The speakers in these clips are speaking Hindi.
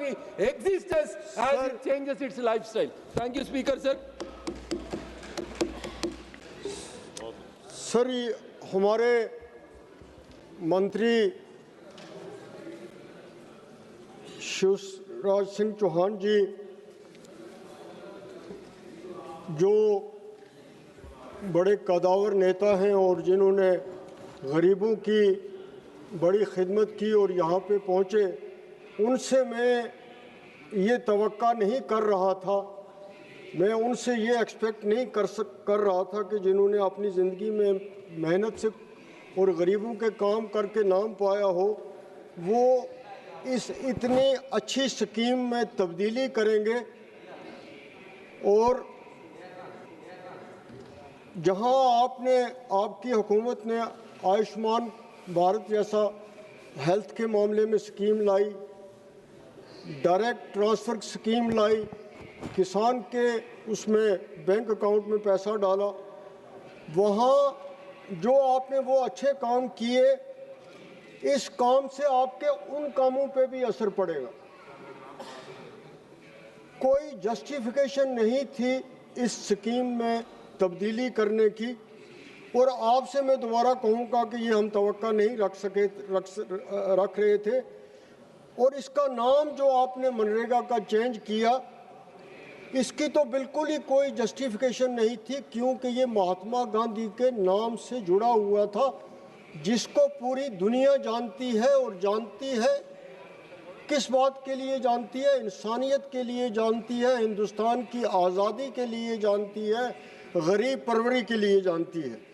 party exists as it changes its lifestyle. Thank you, Speaker, sir. Sir, हमारे मंत्री शिवराज सिंह चौहान जी जो बड़े कदावर नेता हैं और जिन्होंने गरीबों की बड़ी खिदमत की और यहाँ पे पहुँचे, उनसे मैं ये तवक्का नहीं कर रहा था, मैं उनसे ये एक्सपेक्ट नहीं कर रहा था कि जिन्होंने अपनी ज़िंदगी में मेहनत से और गरीबों के काम करके नाम पाया हो, वो इस इतनी अच्छी स्कीम में तब्दीली करेंगे। और जहां आपकी हुकूमत ने आयुष्मान भारत जैसा हेल्थ के मामले में स्कीम लाई, डायरेक्ट ट्रांसफ़र स्कीम लाई, किसान के उसमें बैंक अकाउंट में पैसा डाला, वहाँ जो आपने वो अच्छे काम किए, इस काम से आपके उन कामों पे भी असर पड़ेगा। कोई जस्टिफिकेशन नहीं थी इस स्कीम में तब्दीली करने की, और आपसे मैं दोबारा कहूँगा कि ये हम तवक्का नहीं रख रहे थे। और इसका नाम जो आपने मनरेगा का चेंज किया, इसकी तो बिल्कुल ही कोई जस्टिफिकेशन नहीं थी, क्योंकि ये महात्मा गांधी के नाम से जुड़ा हुआ था, जिसको पूरी दुनिया जानती है। और जानती है किस बात के लिए जानती है? इंसानियत के लिए जानती है, हिंदुस्तान की आज़ादी के लिए जानती है, गरीब परवरी के लिए जानती है।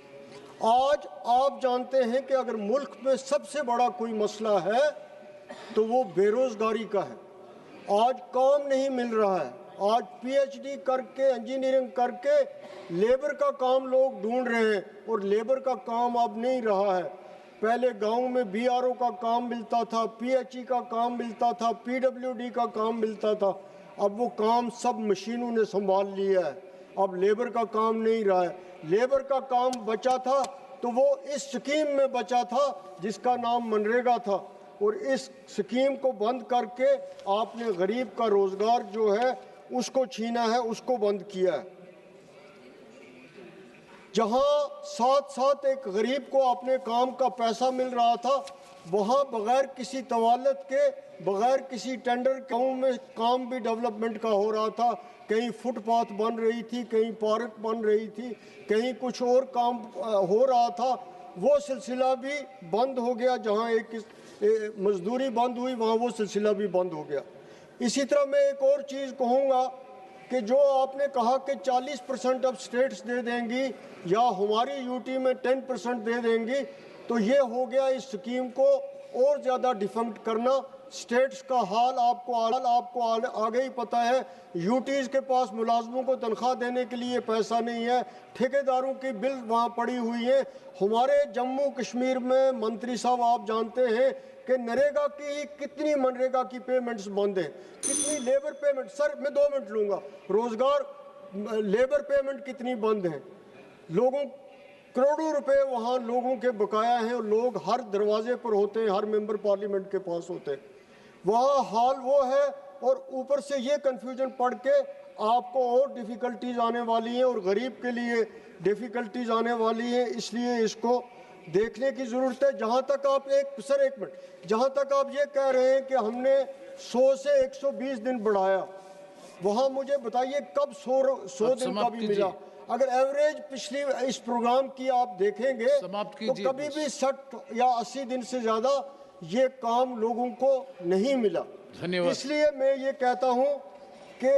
आज आप जानते हैं कि अगर मुल्क में सबसे बड़ा कोई मसला है तो वो बेरोज़गारी का है। आज काम नहीं मिल रहा है। आज पीएचडी करके, इंजीनियरिंग करके लेबर का काम लोग ढूंढ रहे हैं, और लेबर का काम अब नहीं रहा है। पहले गांव में बीआरओ का काम मिलता था, पीएचई का काम मिलता था, पीडब्ल्यूडी का काम मिलता था। अब वो काम सब मशीनों ने संभाल लिया है। अब लेबर का काम नहीं रहा है। लेबर का काम बचा था तो वो इस स्कीम में बचा था जिसका नाम मनरेगा था, और इस स्कीम को बंद करके आपने गरीब का रोज़गार जो है उसको छीना है, उसको बंद किया है। जहां साथ साथ एक गरीब को अपने काम का पैसा मिल रहा था, वहां बगैर किसी तवालत के, बगैर किसी टेंडर गाँव में काम भी डेवलपमेंट का हो रहा था। कहीं फुटपाथ बन रही थी, कहीं पार्क बन रही थी, कहीं कुछ और काम हो रहा था। वो सिलसिला भी बंद हो गया। जहां एक मजदूरी बंद हुई, वहां वो सिलसिला भी बंद हो गया। इसी तरह मैं एक और चीज़ कहूँगा कि जो आपने कहा कि 40% अब स्टेट्स दे देंगी या हमारी यूटी में 10% दे देंगी, तो ये हो गया इस स्कीम को और ज़्यादा डिफंक्ट करना। स्टेट्स का हाल आपको आगे ही पता है। यूटीज़ के पास मुलाजमों को तनख्वाह देने के लिए पैसा नहीं है, ठेकेदारों की बिल वहाँ पड़ी हुई है। हमारे जम्मू कश्मीर में मंत्री साहब आप जानते हैं कि नरेगा की कितनी मनरेगा की पेमेंट्स बंद हैं, कितनी लेबर पेमेंट, सर मैं 2 मिनट लूँगा, रोज़गार लेबर पेमेंट कितनी बंद हैं। लोगों करोड़ों रुपए वहाँ लोगों के बकाया हैं, और लोग हर दरवाजे पर होते हैं, हर मेंबर पार्लियामेंट के पास होते हैं। वहाँ हाल वो है, और ऊपर से ये कन्फ्यूजन पढ़ के आपको और डिफ़िकल्टीज आने वाली हैं, और गरीब के लिए डिफ़िकल्टीज आने वाली हैं। इसलिए इसको देखने की ज़रूरत है। जहाँ तक आप एक मिनट, जहाँ तक आप ये कह रहे हैं कि हमने 100 से 120 दिन बढ़ाया, वहाँ मुझे बताइए कब 100 दिन का भी मिला? अगर एवरेज पिछली इस प्रोग्राम की आप देखेंगे तो कभी भी 60 या 80 दिन से ज़्यादा ये काम लोगों को नहीं मिला। धन्यवाद। इसलिए मैं ये कहता हूँ कि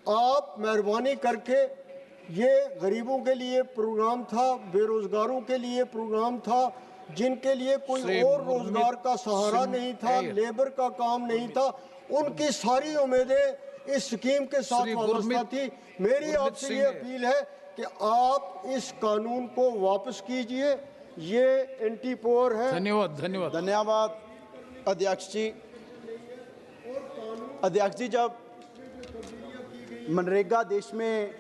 आप मेहरबानी करके, ये गरीबों के लिए प्रोग्राम था, बेरोजगारों के लिए प्रोग्राम था, जिनके लिए कोई और रोजगार का सहारा नहीं था, लेबर का काम नहीं था, उनकी सारी उम्मीदें इस स्कीम के साथ वाबस्ता थी। मेरी आपसे ये अपील है कि आप इस कानून को वापस कीजिए, ये एंटी पोअर है। धन्यवाद अध्यक्ष जी। अध्यक्ष जी, जब मनरेगा देश में